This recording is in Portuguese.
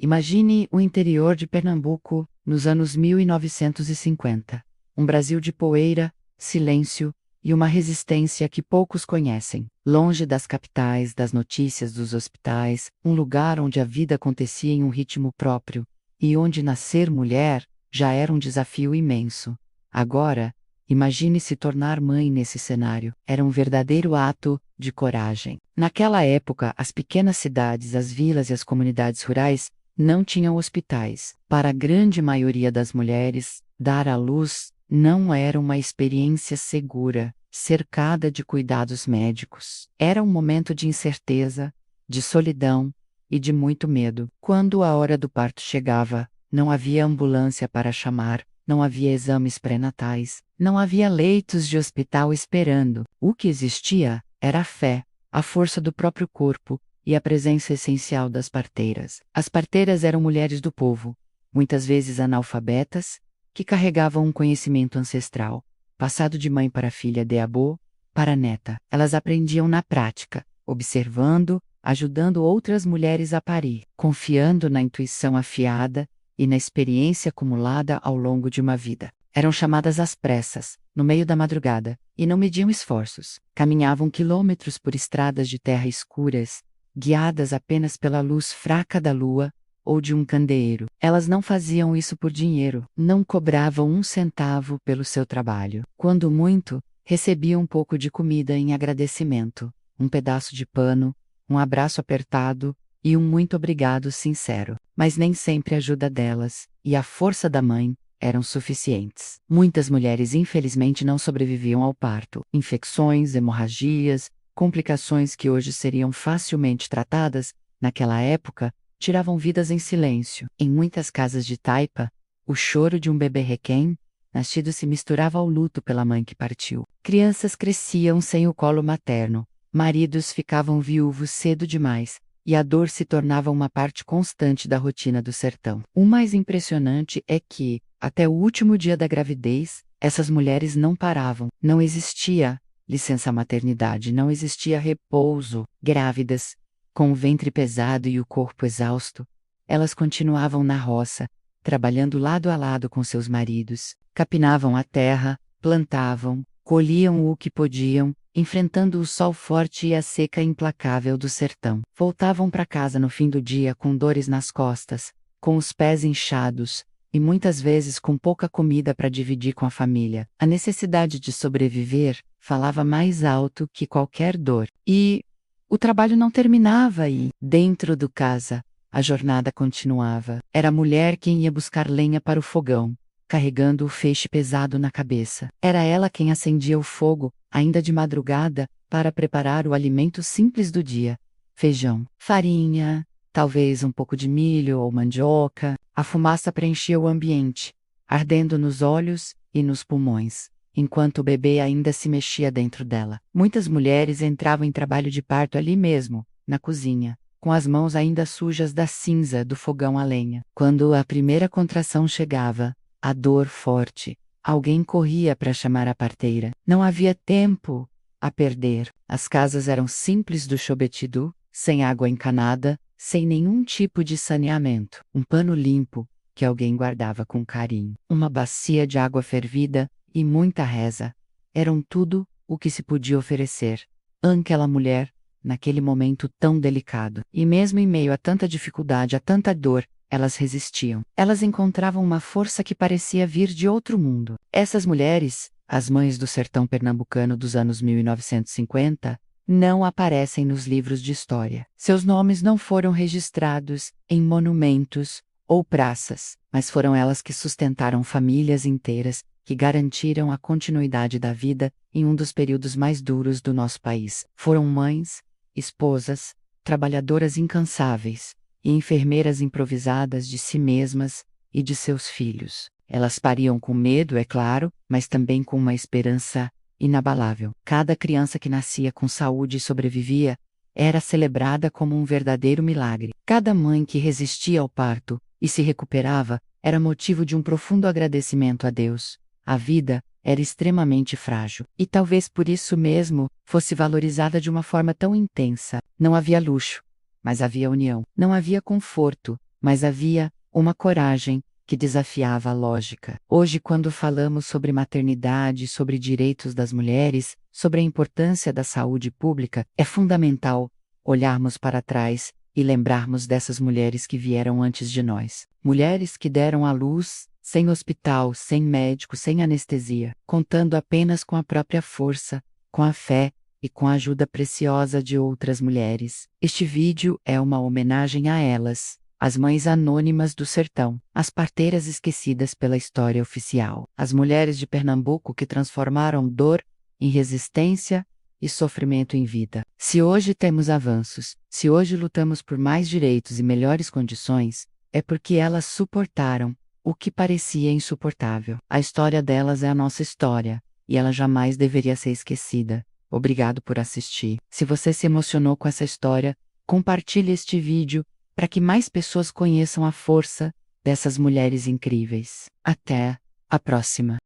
Imagine o interior de Pernambuco nos anos 1950. Um Brasil de poeira, silêncio e uma resistência que poucos conhecem. Longe das capitais, das notícias dos hospitais, um lugar onde a vida acontecia em um ritmo próprio e onde nascer mulher já era um desafio imenso. Agora, imagine se tornar mãe nesse cenário. Era um verdadeiro ato de coragem. Naquela época, as pequenas cidades, as vilas e as comunidades rurais não tinham hospitais. Para a grande maioria das mulheres, dar à luz não era uma experiência segura, cercada de cuidados médicos. Era um momento de incerteza, de solidão e de muito medo. Quando a hora do parto chegava, não havia ambulância para chamar, não havia exames pré-natais, não havia leitos de hospital esperando. O que existia era a fé, a força do próprio corpo e a presença essencial das parteiras. As parteiras eram mulheres do povo, muitas vezes analfabetas, que carregavam um conhecimento ancestral, passado de mãe para filha de avô, para neta. Elas aprendiam na prática, observando, ajudando outras mulheres a parir, confiando na intuição afiada e na experiência acumulada ao longo de uma vida. Eram chamadas às pressas, no meio da madrugada, e não mediam esforços. Caminhavam quilômetros por estradas de terra escuras, guiadas apenas pela luz fraca da lua ou de um candeeiro. Elas não faziam isso por dinheiro, não cobravam um centavo pelo seu trabalho. Quando muito, recebiam um pouco de comida em agradecimento, um pedaço de pano, um abraço apertado e um muito obrigado sincero. Mas nem sempre a ajuda delas e a força da mãe eram suficientes. Muitas mulheres infelizmente não sobreviviam ao parto. Infecções, hemorragias, complicações que hoje seriam facilmente tratadas, naquela época, tiravam vidas em silêncio. Em muitas casas de Taipa, o choro de um bebê requém nascido se misturava ao luto pela mãe que partiu. Crianças cresciam sem o colo materno, maridos ficavam viúvos cedo demais, e a dor se tornava uma parte constante da rotina do sertão. O mais impressionante é que, até o último dia da gravidez, essas mulheres não paravam. Não existia licença maternidade, não existia repouso. Grávidas, com o ventre pesado e o corpo exausto, elas continuavam na roça, trabalhando lado a lado com seus maridos, capinavam a terra, plantavam, colhiam o que podiam, enfrentando o sol forte e a seca implacável do sertão. Voltavam para casa no fim do dia com dores nas costas, com os pés inchados, e muitas vezes com pouca comida para dividir com a família. A necessidade de sobreviver falava mais alto que qualquer dor. E o trabalho não terminava e, dentro do casa, a jornada continuava. Era a mulher quem ia buscar lenha para o fogão, carregando o feixe pesado na cabeça. Era ela quem acendia o fogo, ainda de madrugada, para preparar o alimento simples do dia: feijão, farinha, talvez um pouco de milho ou mandioca. A fumaça preenchia o ambiente, ardendo nos olhos e nos pulmões, enquanto o bebê ainda se mexia dentro dela. Muitas mulheres entravam em trabalho de parto ali mesmo, na cozinha, com as mãos ainda sujas da cinza do fogão a lenha. Quando a primeira contração chegava, a dor forte, alguém corria para chamar a parteira. Não havia tempo a perder. As casas eram simples do Chobetidu, sem água encanada, sem nenhum tipo de saneamento. Um pano limpo, que alguém guardava com carinho. Uma bacia de água fervida e muita reza. Eram tudo o que se podia oferecer àquela mulher, naquele momento tão delicado. E mesmo em meio a tanta dificuldade, a tanta dor, elas resistiam. Elas encontravam uma força que parecia vir de outro mundo. Essas mulheres, as mães do sertão pernambucano dos anos 1950, não aparecem nos livros de história. Seus nomes não foram registrados em monumentos ou praças, mas foram elas que sustentaram famílias inteiras, que garantiram a continuidade da vida em um dos períodos mais duros do nosso país. Foram mães, esposas, trabalhadoras incansáveis e enfermeiras improvisadas de si mesmas e de seus filhos. Elas pariam com medo, é claro, mas também com uma esperança inabalável. Cada criança que nascia com saúde e sobrevivia era celebrada como um verdadeiro milagre. Cada mãe que resistia ao parto e se recuperava era motivo de um profundo agradecimento a Deus. A vida era extremamente frágil, e talvez por isso mesmo fosse valorizada de uma forma tão intensa. Não havia luxo, mas havia união. Não havia conforto, mas havia uma coragem que desafiava a lógica. Hoje, quando falamos sobre maternidade, sobre direitos das mulheres, sobre a importância da saúde pública, é fundamental olharmos para trás e lembrarmos dessas mulheres que vieram antes de nós. Mulheres que deram à luz sem hospital, sem médico, sem anestesia, contando apenas com a própria força, com a fé e com a ajuda preciosa de outras mulheres. Este vídeo é uma homenagem a elas, as mães anônimas do sertão, as parteiras esquecidas pela história oficial, as mulheres de Pernambuco que transformaram dor em resistência e sofrimento em vida. Se hoje temos avanços, se hoje lutamos por mais direitos e melhores condições, é porque elas suportaram o que parecia insuportável. A história delas é a nossa história, e ela jamais deveria ser esquecida. Obrigado por assistir. Se você se emocionou com essa história, compartilhe este vídeo para que mais pessoas conheçam a força dessas mulheres incríveis. Até a próxima!